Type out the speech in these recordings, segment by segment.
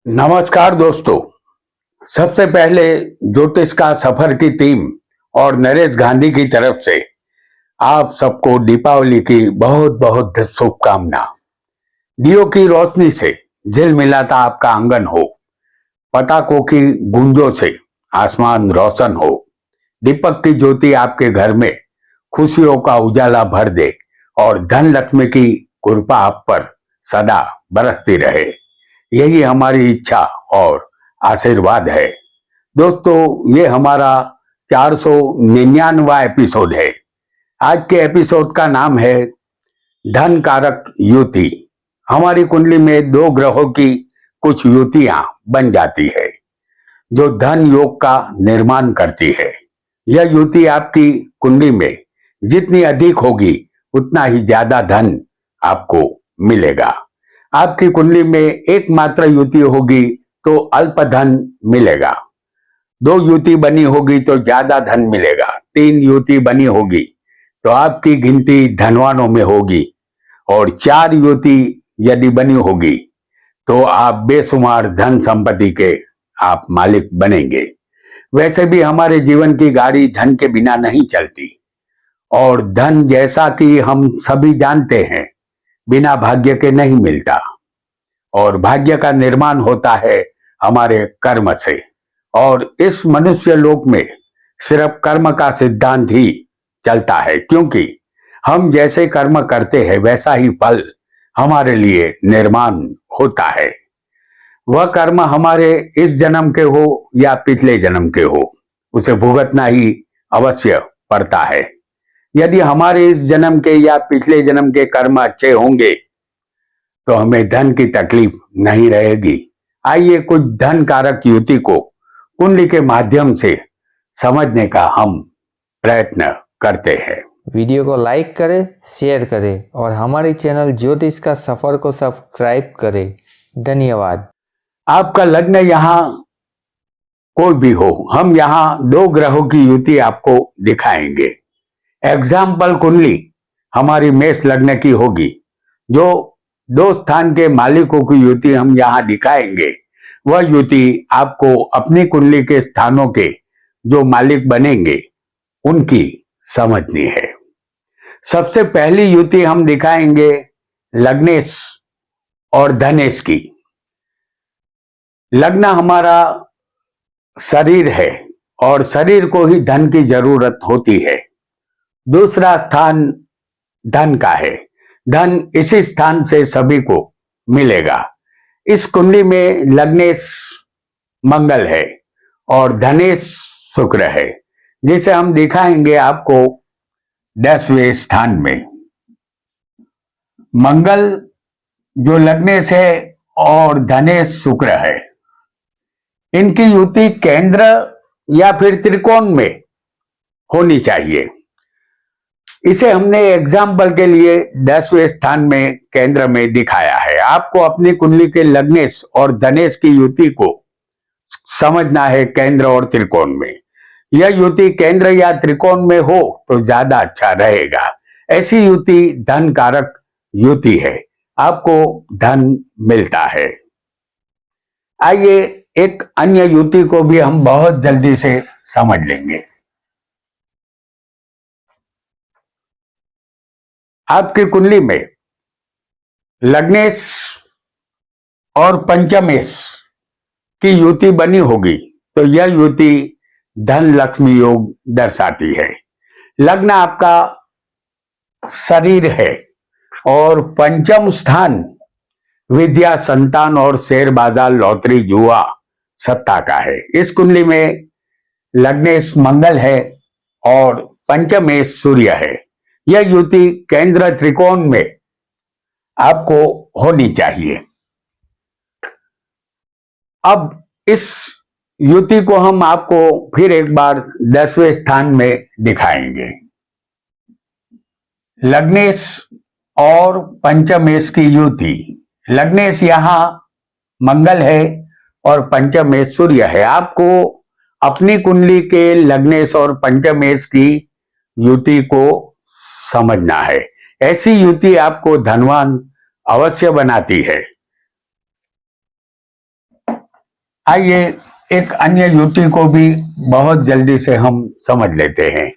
नमस्कार दोस्तों। सबसे पहले ज्योतिष का सफर की टीम और नरेश गांधी की तरफ से आप सबको दीपावली की बहुत बहुत शुभकामना। दियों की रोशनी से झिलमिलाता आपका आंगन हो, पटाखों की गूंजों से आसमान रोशन हो, दीपक की ज्योति आपके घर में खुशियों का उजाला भर दे और धन लक्ष्मी की कृपा आप पर सदा बरसती रहे। यही हमारी इच्छा और आशीर्वाद है। दोस्तों, ये हमारा 499वां एपिसोड है। आज के एपिसोड का नाम है धन कारक युति। हमारी कुंडली में दो ग्रहों की कुछ युतियां बन जाती है जो धन योग का निर्माण करती है। यह युति आपकी कुंडली में जितनी अधिक होगी उतना ही ज्यादा धन आपको मिलेगा। आपकी कुंडली में एकमात्र युति होगी तो अल्प धन मिलेगा, दो युति बनी होगी तो ज्यादा धन मिलेगा, तीन युति बनी होगी तो आपकी गिनती धनवानों में होगी और चार युति यदि बनी होगी तो आप बेशुमार धन संपत्ति के आप मालिक बनेंगे। वैसे भी हमारे जीवन की गाड़ी धन के बिना नहीं चलती और धन, जैसा कि हम सभी जानते हैं, बिना भाग्य के नहीं मिलता और भाग्य का निर्माण होता है हमारे कर्म से। और इस मनुष्य लोक में सिर्फ कर्म का सिद्धांत ही चलता है, क्योंकि हम जैसे कर्म करते हैं वैसा ही फल हमारे लिए निर्माण होता है। वह कर्म हमारे इस जन्म के हो या पिछले जन्म के हो, उसे भुगतना ही अवश्य पड़ता है। यदि हमारे इस जन्म के या पिछले जन्म के कर्म अच्छे होंगे तो हमें धन की तकलीफ नहीं रहेगी। आइए कुछ धन कारक युति को कुंडली के माध्यम से समझने का हम प्रयत्न करते हैं। वीडियो को लाइक करें, शेयर करें और हमारे चैनल ज्योतिष का सफर को सब्सक्राइब करें। धन्यवाद। आपका लग्न यहाँ कोई भी हो, हम यहाँ दो ग्रहों की युति आपको दिखाएंगे। एग्जाम्पल कुंडली हमारी मेष लग्न की होगी। जो दो स्थान के मालिकों की युति हम यहाँ दिखाएंगे, वह युति आपको अपनी कुंडली के स्थानों के जो मालिक बनेंगे उनकी समझनी है। सबसे पहली युति हम दिखाएंगे लग्नेश और धनेश की। लग्न हमारा शरीर है और शरीर को ही धन की जरूरत होती है। दूसरा स्थान धन का है, धन इसी स्थान से सभी को मिलेगा। इस कुंडली में लग्नेश मंगल है और धनेश शुक्र है, जिसे हम दिखाएंगे आपको 10वें स्थान में। मंगल जो लग्नेश है और धनेश शुक्र है, इनकी युति केंद्र या फिर त्रिकोण में होनी चाहिए। इसे हमने एग्जाम्पल के लिए 10वें स्थान में केंद्र में दिखाया है। आपको अपनी कुंडली के लग्नेश और धनेश की युति को समझना है केंद्र और त्रिकोण में। यह युति केंद्र या त्रिकोण में हो तो ज्यादा अच्छा रहेगा। ऐसी युति धन कारक युति है, आपको धन मिलता है। आइए एक अन्य युति को भी हम बहुत जल्दी से समझ लेंगे। आपकी कुंडली में लग्नेश और पंचमेश की युति बनी होगी तो यह युति धन लक्ष्मी योग दर्शाती है। लग्न आपका शरीर है और पंचम स्थान विद्या, संतान और शेयर बाजार, लॉटरी, जुआ, सत्ता का है। इस कुंडली में लग्नेश मंगल है और पंचमेश सूर्य है। यह युति केंद्र त्रिकोण में आपको होनी चाहिए। अब इस युति को हम आपको फिर एक बार 10वें स्थान में दिखाएंगे। लग्नेश और पंचमेश की युति, लग्नेश यहाँ मंगल है और पंचमेश सूर्य है। आपको अपनी कुंडली के लग्नेश और पंचमेश की युति को समझना है। ऐसी युति आपको धनवान अवश्य बनाती है। आइए एक अन्य युति को भी बहुत जल्दी से हम समझ लेते हैं।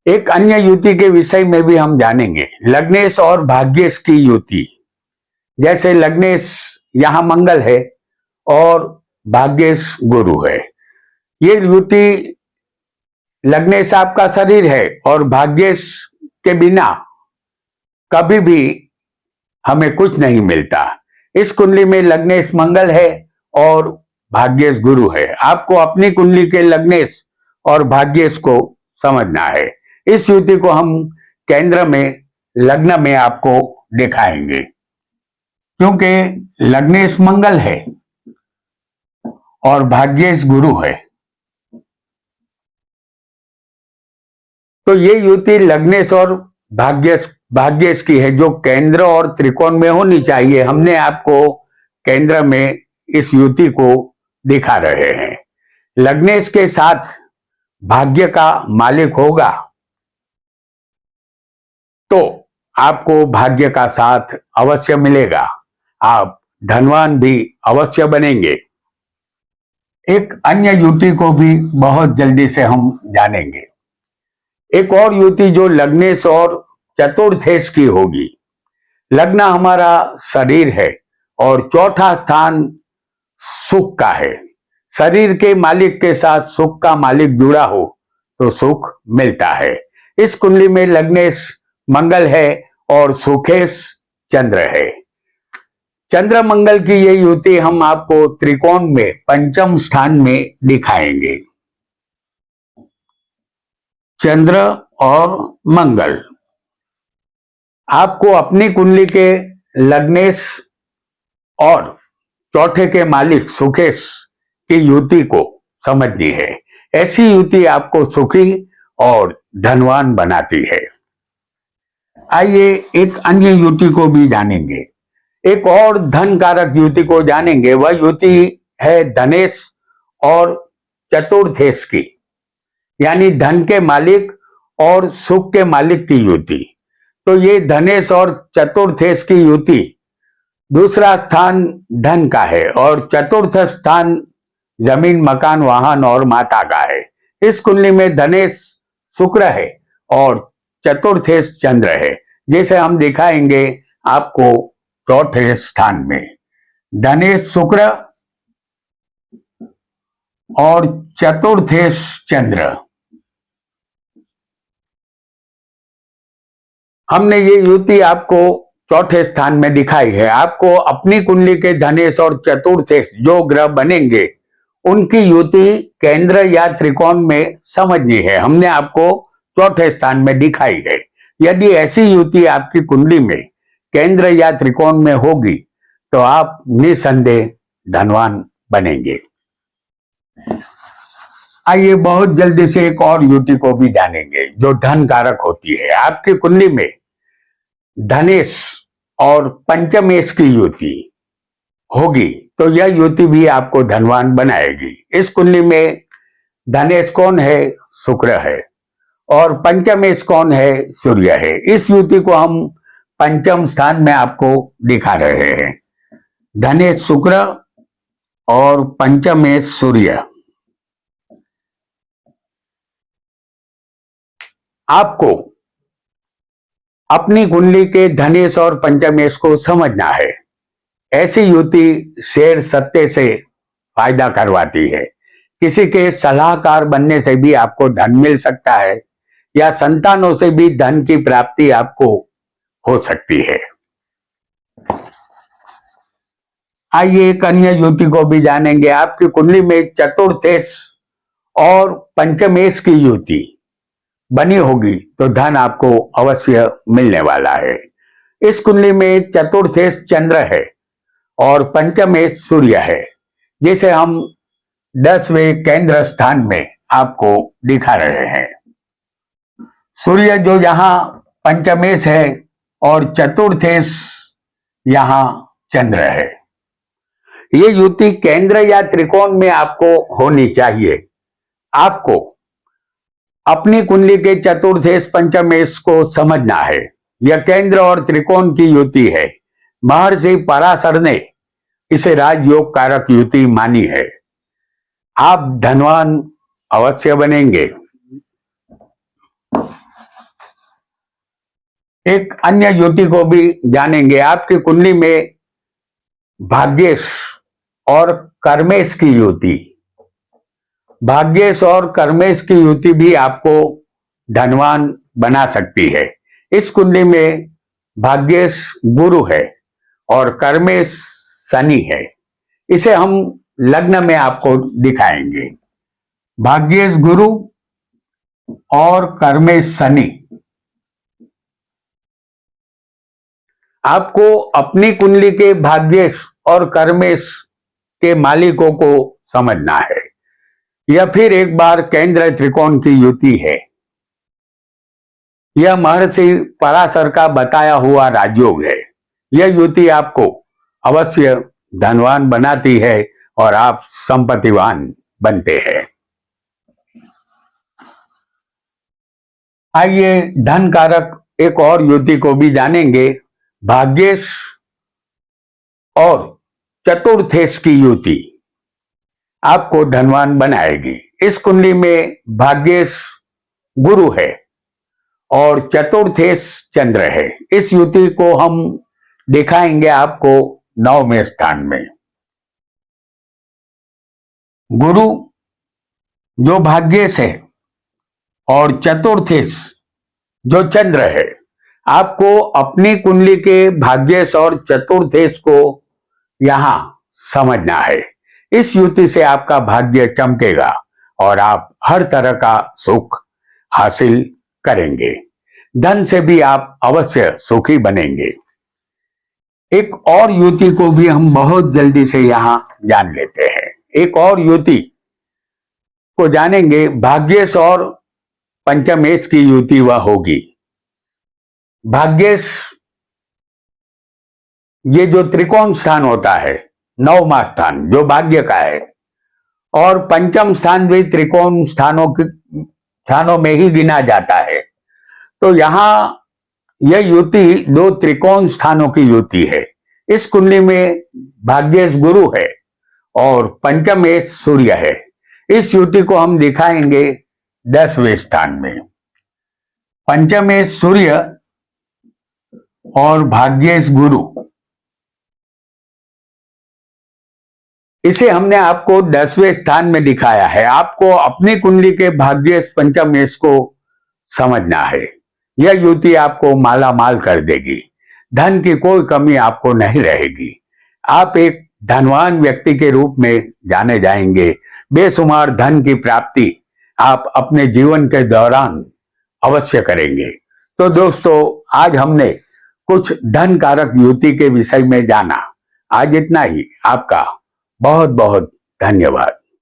एक अन्य युति के विषय में भी हम जानेंगे, लग्नेश और भाग्येश की युति। जैसे लग्नेश यहां मंगल है और भाग्येश गुरु है। ये युति, लग्नेश आपका शरीर है और भाग्येश के बिना कभी भी हमें कुछ नहीं मिलता। इस कुंडली में लग्नेश मंगल है और भाग्येश गुरु है। आपको अपनी कुंडली के लग्नेश और भाग्येश को समझना है। इस युति को हम केंद्र में लग्न में आपको दिखाएंगे। क्योंकि लग्नेश मंगल है और भाग्येश गुरु है, तो ये युति लग्नेश और भाग्येश की है, जो केंद्र और त्रिकोण में होनी चाहिए। हमने आपको केंद्र में इस युति को दिखा रहे हैं। लग्नेश के साथ भाग्य का मालिक होगा तो आपको भाग्य का साथ अवश्य मिलेगा, आप धनवान भी अवश्य बनेंगे। एक अन्य युति को भी बहुत जल्दी से हम जानेंगे। एक और युति जो लग्नेश और चतुर्थेश की होगी। लग्न हमारा शरीर है और चौथा स्थान सुख का है। शरीर के मालिक के साथ सुख का मालिक जुड़ा हो तो सुख मिलता है। इस कुंडली में लग्नेश मंगल है और सुखेश चंद्र है। चंद्र मंगल की ये युति हम आपको त्रिकोण में पंचम स्थान में दिखाएंगे। चंद्र और मंगल, आपको अपनी कुंडली के लग्नेश और चौथे के मालिक सुखेश की युति को समझनी है। ऐसी युति आपको सुखी और धनवान बनाती है। आइए एक अन्य युति को भी जानेंगे। एक और धन कारक युति को जानेंगे। वह युति है धनेश और चतुर्थेश की, यानी धन के मालिक और सुख के मालिक की युति। तो ये धनेश और चतुर्थेश की युति, दूसरा स्थान धन का है और चतुर्थ स्थान जमीन, मकान, वाहन और माता का है। इस कुंडली में धनेश शुक्र है और चतुर्थेश चंद्र है, जिसे हम दिखाएंगे आपको चौथे स्थान में। धनेश शुक्र और चतुर्थेश चंद्र, हमने ये युति आपको चौथे स्थान में दिखाई है। आपको अपनी कुंडली के धनेश और चतुर्थेश जो ग्रह बनेंगे उनकी युति केंद्र या त्रिकोण में समझनी है। हमने आपको चौथे स्थान में दिखाई है। यदि ऐसी युति आपकी कुंडली में केंद्र या त्रिकोण में होगी तो आप निसंदेह धनवान बनेंगे। आइए बहुत जल्दी से एक और युति को भी जानेंगे जो धन कारक होती है। आपकी कुंडली में धनेश और पंचमेश की युति होगी तो यह युति भी आपको धनवान बनाएगी। इस कुंडली में धनेश कौन है? शुक्र है और पंचमेश कौन है? सूर्य है। इस युति को हम पंचम स्थान में आपको दिखा रहे हैं। धनेश शुक्र और पंचमेश सूर्य। आपको अपनी कुंडली के धनेश और पंचमेश को समझना है। ऐसी युति शेयर सत्ते से फायदा करवाती है। किसी के सलाहकार बनने से भी आपको धन मिल सकता है या संतानों से भी धन की प्राप्ति आपको हो सकती है। आइए एक अन्य युति को भी जानेंगे। आपकी कुंडली में चतुर्थेश और पंचमेश की युति बनी होगी तो धन आपको अवश्य मिलने वाला है। इस कुंडली में चतुर्थेश चंद्र है और पंचमेश सूर्य है, जिसे हम 10वें केंद्र स्थान में आपको दिखा रहे हैं। सूर्य जो यहाँ पंचमेश है और चतुर्थेश यहाँ चंद्र है। ये युति केंद्र या त्रिकोण में आपको होनी चाहिए। आपको अपनी कुंडली के चतुर्थेश पंचमेश को समझना है। यह केंद्र और त्रिकोण की युति है। महर्षि पराशर ने इसे राजयोग कारक युति मानी है। आप धनवान अवश्य बनेंगे। एक अन्य युति को भी जानेंगे। आपकी कुंडली में भाग्येश और कर्मेश की युति, भाग्येश और कर्मेश की युति भी आपको धनवान बना सकती है। इस कुंडली में भाग्येश गुरु है और कर्मेश शनि है। इसे हम लग्न में आपको दिखाएंगे। भाग्येश गुरु और कर्मेश शनि। आपको अपनी कुंडली के भाग्येश और कर्मेश के मालिकों को समझना है। यह फिर एक बार केंद्र त्रिकोण की युति है। यह महर्षि पराशर का बताया हुआ राजयोग है। यह युति आपको अवश्य धनवान बनाती है और आप संपत्तिवान बनते हैं। आइए धन कारक एक और युति को भी जानेंगे। भाग्येश और चतुर्थेश की युति आपको धनवान बनाएगी। इस कुंडली में भाग्येश गुरु है और चतुर्थेश चंद्र है। इस युति को हम दिखाएंगे आपको 9वें स्थान में। गुरु जो भाग्येश है और चतुर्थेश जो चंद्र है, आपको अपनी कुंडली के भाग्येश और चतुर्थेश को यहां समझना है। इस युति से आपका भाग्य चमकेगा और आप हर तरह का सुख हासिल करेंगे। धन से भी आप अवश्य सुखी बनेंगे। एक और युति को भी हम बहुत जल्दी से यहां जान लेते हैं। एक और युति को जानेंगे। भाग्येश और पंचमेश की युति वह होगी। भाग्येश ये जो त्रिकोण स्थान होता है, 9वां स्थान जो भाग्य का है, और पंचम स्थान भी त्रिकोण स्थानों में ही गिना जाता है। तो यहां यह युति दो त्रिकोण स्थानों की युति है। इस कुंडली में भाग्येश गुरु है और पंचमेश सूर्य है। इस युति को हम दिखाएंगे 10वें स्थान में। पंचमेश सूर्य और भाग्येश गुरु, इसे हमने आपको 10वें स्थान में दिखाया है। आपको अपनी कुंडली के भाग्येश पंचमेश को समझना है। यह युति आपको माला माल कर देगी। धन की कोई कमी आपको नहीं रहेगी। आप एक धनवान व्यक्ति के रूप में जाने जाएंगे। बेशुमार धन की प्राप्ति आप अपने जीवन के दौरान अवश्य करेंगे। तो दोस्तों, आज हमने कुछ धन कारक युति के विषय में जाना। आज इतना ही। आपका बहुत बहुत धन्यवाद।